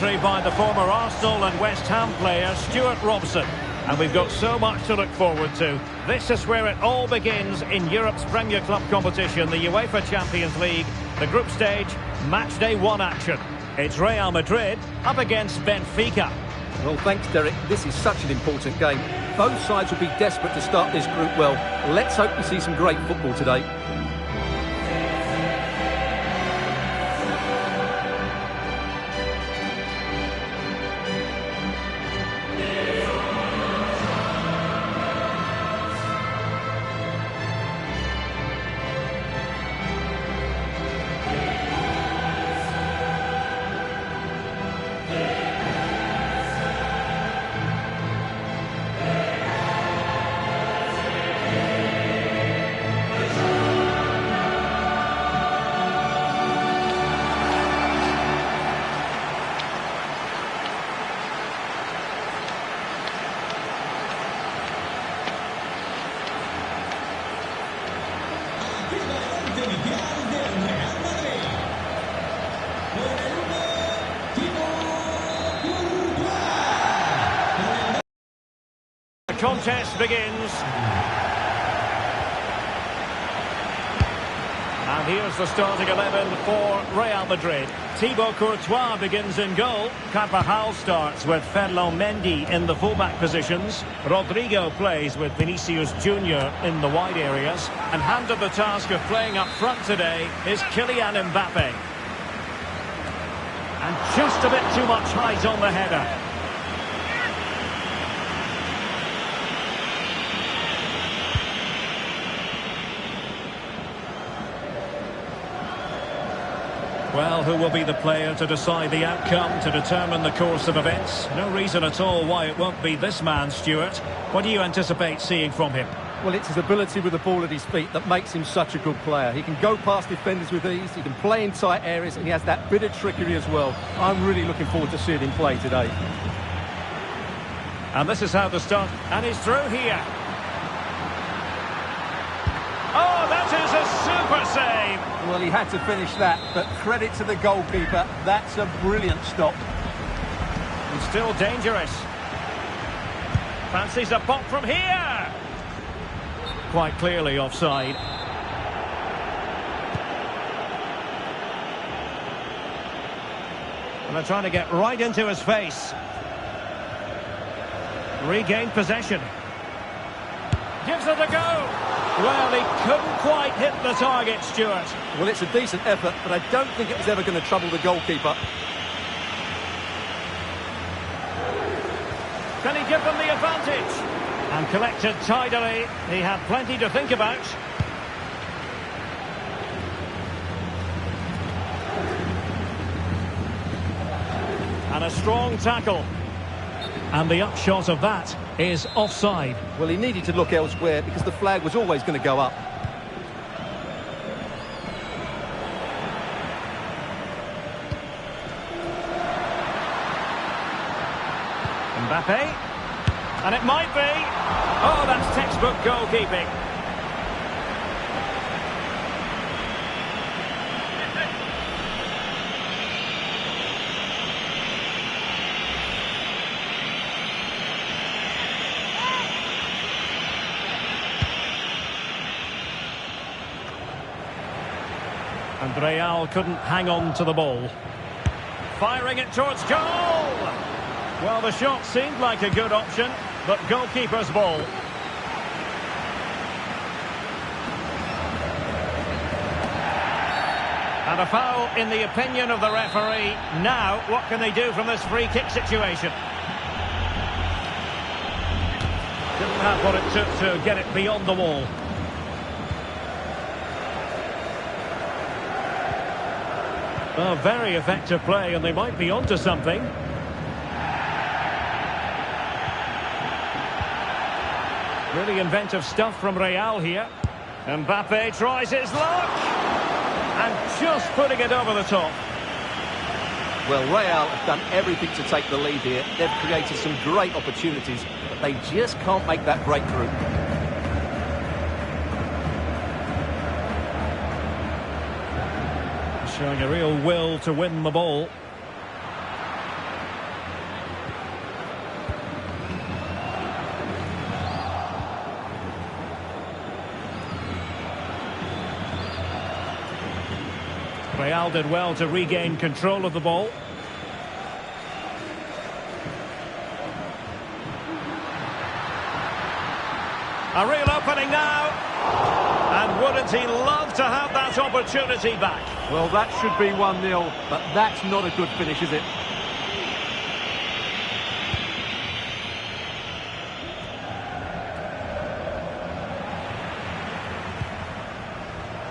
commentary by the former Arsenal and West Ham player Stuart Robson. And we've got so much to look forward to. This is where it all begins in Europe's Premier Club competition, the UEFA Champions League, the group stage, match day 1 action. It's Real Madrid up against Benfica. Well, thanks, Derek. This is such an important game. Both sides will be desperate to start this group well. Let's hope we see some great football today. The contest begins. And here's the starting 11 for Real Madrid. Thibaut Courtois begins in goal. Carvajal starts with Ferland Mendy in the fullback positions. Rodrigo plays with Vinicius Junior in the wide areas. And handed the task of playing up front today is Kylian Mbappe. And just a bit too much height on the header. Well, who will be the player to decide the outcome, to determine the course of events? No reason at all why it won't be this man, Stuart. What do you anticipate seeing from him? Well, it's his ability with the ball at his feet that makes him such a good player. He can go past defenders with ease, he can play in tight areas, and he has that bit of trickery as well. I'm really looking forward to seeing him play today. And this is how the start, and he's through here. Oh, that is a super save! Well, he had to finish that, but credit to the goalkeeper. That's a brilliant stop. And still dangerous. Fancies a pop from here! Quite clearly offside. And they're trying to get right into his face. Regained possession. Gives it a go! Well, he couldn't quite hit the target, Stuart. Well, it's a decent effort, but I don't think it was ever going to trouble the goalkeeper. Can he give them the advantage? And collected tidily. He had plenty to think about. And a strong tackle. And the upshot of that is offside. Well, he needed to look elsewhere because the flag was always going to go up. Mbappe. And it might be. Oh, that's textbook goalkeeping. And Real couldn't hang on to the ball. Firing it towards goal! Well, the shot seemed like a good option, but goalkeeper's ball. And a foul in the opinion of the referee. Now, what can they do from this free kick situation? Didn't have what it took to get it beyond the wall. Oh, very effective play, and they might be onto something. Really inventive stuff from Real here. Mbappe tries his luck. And just putting it over the top. Well, Real have done everything to take the lead here. They've created some great opportunities, but they just can't make that breakthrough. Showing a real will to win the ball. Real did well to regain control of the ball. A real opening now. And wouldn't he love to have that opportunity back? Well, that should be 1-0, but that's not a good finish, is it?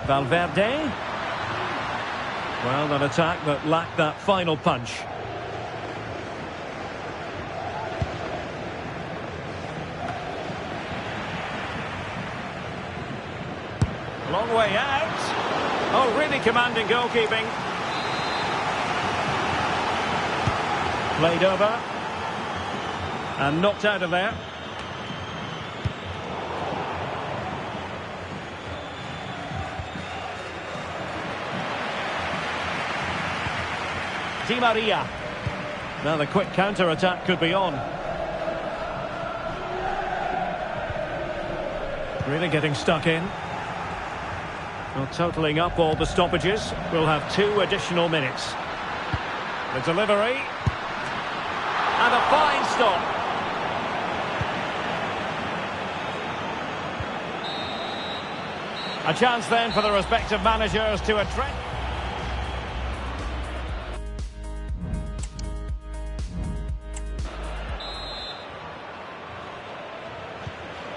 Valverde. Well, an attack that lacked that final punch. Long way out. Oh, really commanding goalkeeping. Played over. And knocked out of there. Di Maria. Now the quick counter-attack could be on. Really getting stuck in. Well, totalling up all the stoppages, we'll have 2 additional minutes. The delivery. And a fine stop. A chance then for the respective managers to address.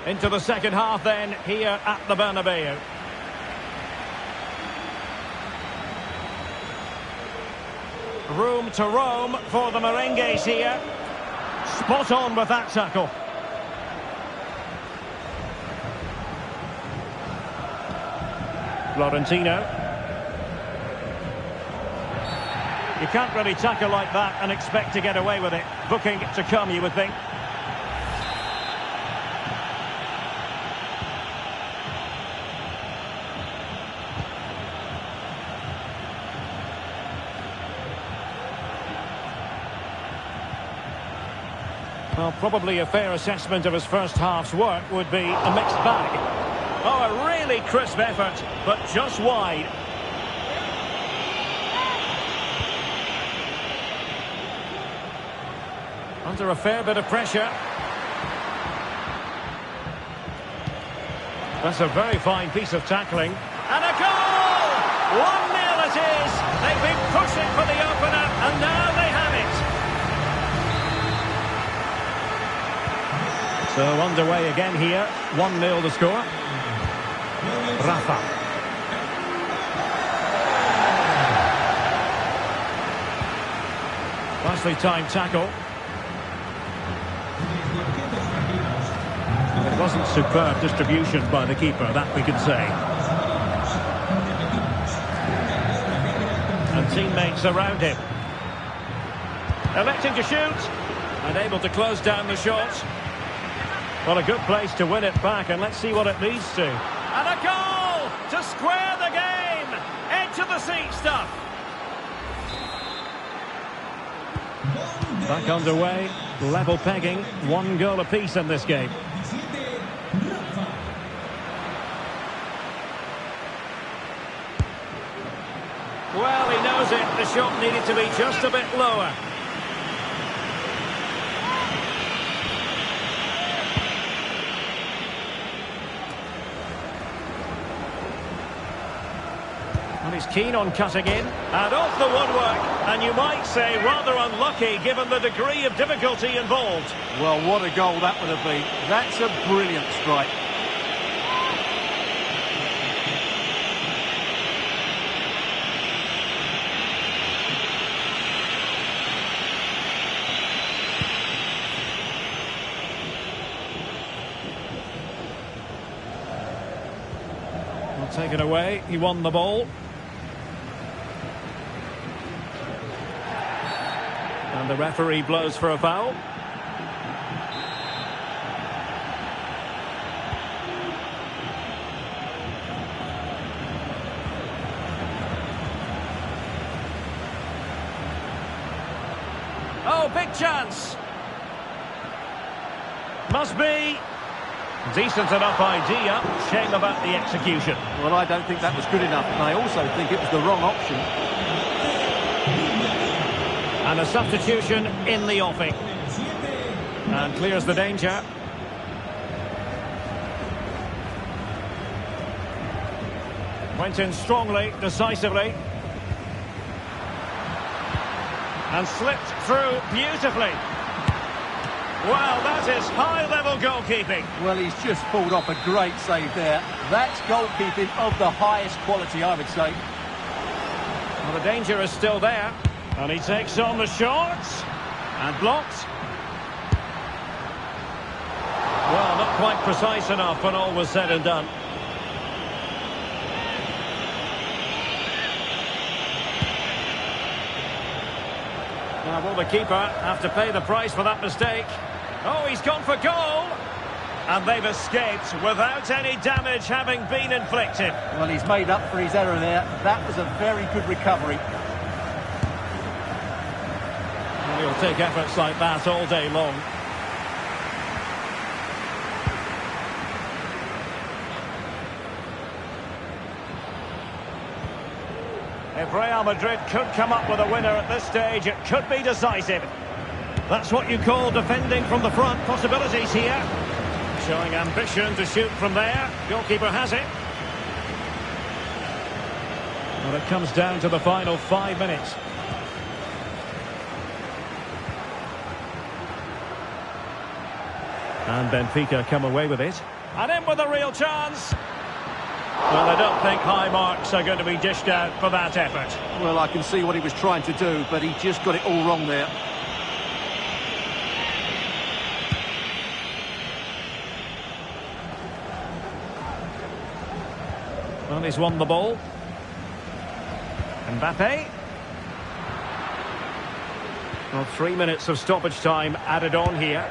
Into the second half then, here at the Bernabeu. Room to roam for the merengues here. Spot on with that tackle. Florentino. You can't really tackle like that and expect to get away with it. Booking to come, you would think. Well, probably a fair assessment of his first half's work would be a mixed bag. Oh, a really crisp effort, but just wide. Under a fair bit of pressure. That's a very fine piece of tackling. And a goal! 1-0 it is. They've been pushing for the opener, and now they have it. So underway again here, 1-0 the score. Rafa. Nicely timed tackle. It wasn't superb distribution by the keeper, that we can say. And teammates around him. Electing to shoot. And able to close down the shot. Well, a good place to win it back, and let's see what it leads to. And a goal to square the game. Edge of the seat stuff. Back underway, level pegging, 1 goal apiece in this game. Well, he knows it. The shot needed to be just a bit lower. And he's keen on cutting in. And off the woodwork. And you might say rather unlucky given the degree of difficulty involved. Well, what a goal that would have been. That's a brilliant strike. Well, taken away. He won the ball. And the referee blows for a foul. Oh, big chance. Must be. Decent enough idea, shame about the execution. Well, I don't think that was good enough, and I also think it was the wrong option. And a substitution in the offing. And clears the danger. Went in strongly, decisively. And slipped through beautifully. Well, that is high-level goalkeeping. Well, he's just pulled off a great save there. That's goalkeeping of the highest quality, I would say. Well, the danger is still there. And he takes on the shots. And blocked. Well, not quite precise enough when all was said and done. Now, will the keeper have to pay the price for that mistake? Oh, he's gone for goal! And they've escaped without any damage having been inflicted. Well, he's made up for his error there. That was a very good recovery. Well, he'll take efforts like that all day long. If Real Madrid could come up with a winner at this stage, it could be decisive. That's what you call defending from the front. Possibilities here. Showing ambition to shoot from there. Goalkeeper has it. Well, it comes down to the final 5 minutes. And Benfica come away with it. And in with a real chance. Well, I don't think high marks are going to be dished out for that effort. Well, I can see what he was trying to do, but he just got it all wrong there. Well, he's won the ball. Mbappe. Well, 3 minutes of stoppage time added on here.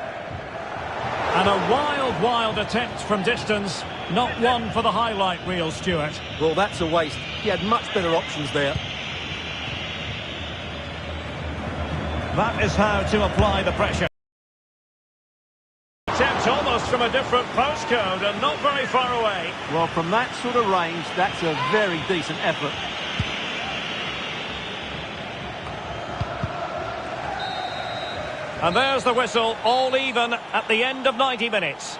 And a wild attempt from distance. Not one for the highlight reel, Stuart. Well, that's a waste. He had much better options there. That is how to apply the pressure. Attempt almost from a different postcode and not very far away. Well, from that sort of range, that's a very decent effort. And there's the whistle, all even at the end of 90 minutes.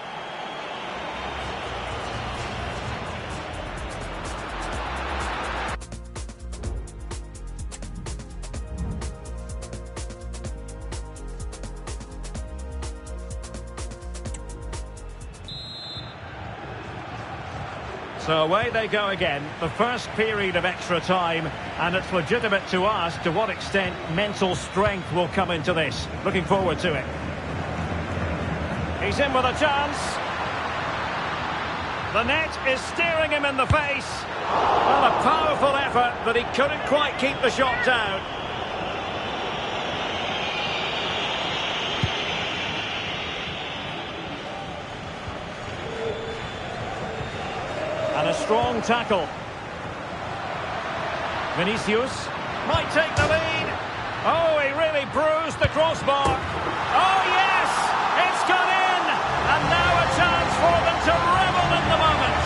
So away they go again, the first period of extra time, and it's legitimate to ask to what extent mental strength will come into this. Looking forward to it. He's in with a chance. The net is staring him in the face. Well, a powerful effort, but he couldn't quite keep the shot down. And a strong tackle. Vinicius might take the lead. Oh, he really bruised the crossbar. Oh, yes! It's gone in! And now a chance for them to revel in the moment.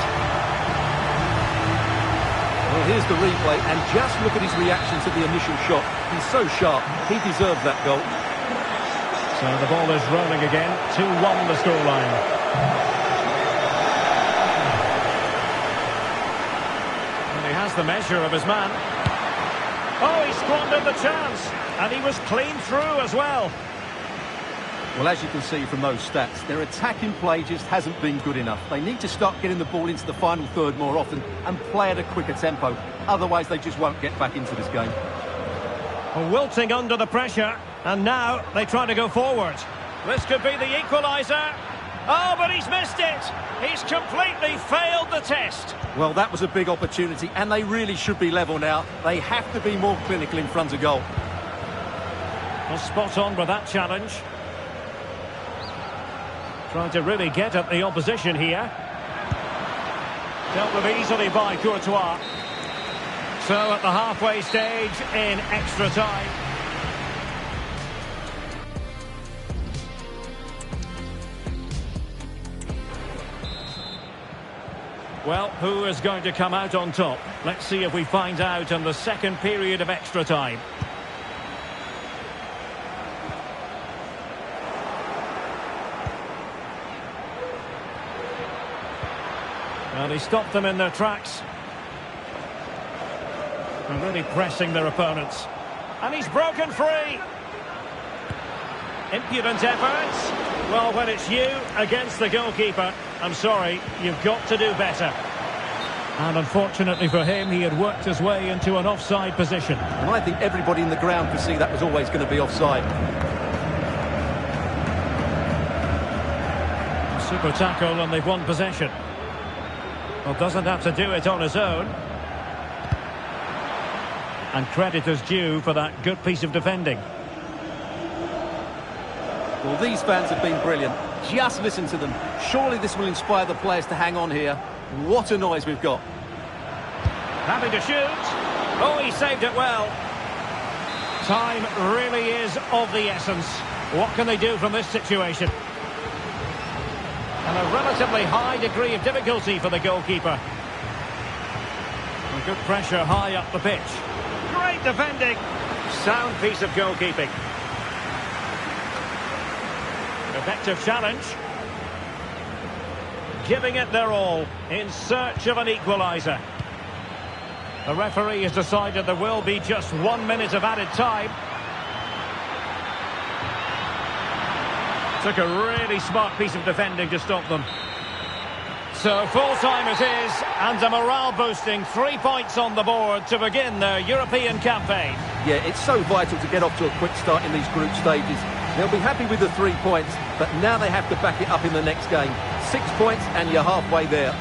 Well, here's the replay, and just look at his reaction to the initial shot. He's so sharp. He deserved that goal. So the ball is rolling again. 2-1 the scoreline. He has the measure of his man. Oh, he squandered the chance. And he was clean through as well. Well, as you can see from those stats, their attacking play just hasn't been good enough. They need to start getting the ball into the final third more often and play at a quicker tempo. Otherwise, they just won't get back into this game. Wilting under the pressure. And now they try to go forward. This could be the equaliser. Oh, but he's missed it. He's completely failed the test. Well, that was a big opportunity, and they really should be level now. They have to be more clinical in front of goal. Well, spot on with that challenge. Trying to really get at the opposition here. Dealt with easily by Courtois. So at the halfway stage in extra time. Well, who is going to come out on top? Let's see if we find out in the second period of extra time. And he stopped them in their tracks. And really pressing their opponents. And he's broken free. Impudent efforts. Well, when it's you against the goalkeeper, I'm sorry, you've got to do better. And unfortunately for him, he had worked his way into an offside position. And I think everybody in the ground could see that was always going to be offside. Super tackle, and they've won possession. Well, doesn't have to do it on his own. And credit is due for that good piece of defending. Well, these fans have been brilliant. Just listen to them. Surely this will inspire the players to hang on here. What a noise we've got. Having to shoot. Oh, he saved it well. Time really is of the essence. What can they do from this situation? And a relatively high degree of difficulty for the goalkeeper. And good pressure high up the pitch. Great defending. Sound piece of goalkeeping. Effective challenge. Giving it their all in search of an equaliser. The referee has decided there will be just 1 minute of added time. Took a really smart piece of defending to stop them. So full-time it is, and a morale-boosting 3 points on the board to begin their European campaign. Yeah, it's so vital to get off to a quick start in these group stages. They'll be happy with the 3 points, but now they have to back it up in the next game. 6 points and you're halfway there.